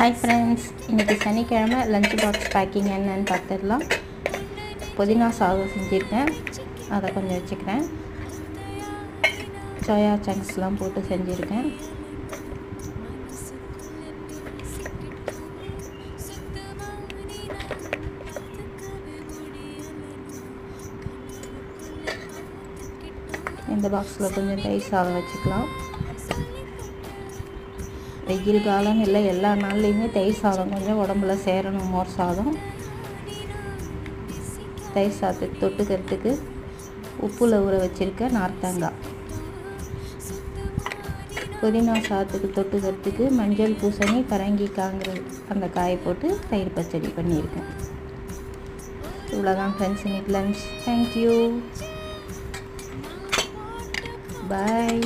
Hi friends, இன்றைக்கி சனிக்கிழமை lunch box packing என்னன்னு பார்த்துடலாம். புதினா சாதம் செஞ்சுருக்கேன், அதை கொஞ்சம் வச்சுக்கிறேன். சோயா சங்க்ஸ்லாம் போட்டு செஞ்சுருக்கேன். இந்த பாக்ஸில் கொஞ்சம் தயிர் சாதம் வச்சுக்கலாம். வெயில் காலம் இல்லை, எல்லா நாள்லேயுமே தயிர் சாதம் கொஞ்சம் உடம்புல சேரணும். மோர் சாதம், தயிர் சாதத்துக்கு தொட்டுக்கிறதுக்கு உப்புல ஊற வச்சுருக்க நார்த்தங்காய், புதினா சாதத்துக்கு தொட்டுக்கிறதுக்கு மஞ்சள் பூசணி பரங்கிக்காங்கிற அந்த காயை போட்டு தயிர் பச்சடி பண்ணியிருக்கேன். இவ்வளோதான் ஃப்ரெண்ட்ஸ் இன்னைக்கு லன்ச். தேங்க்யூ, பாய்.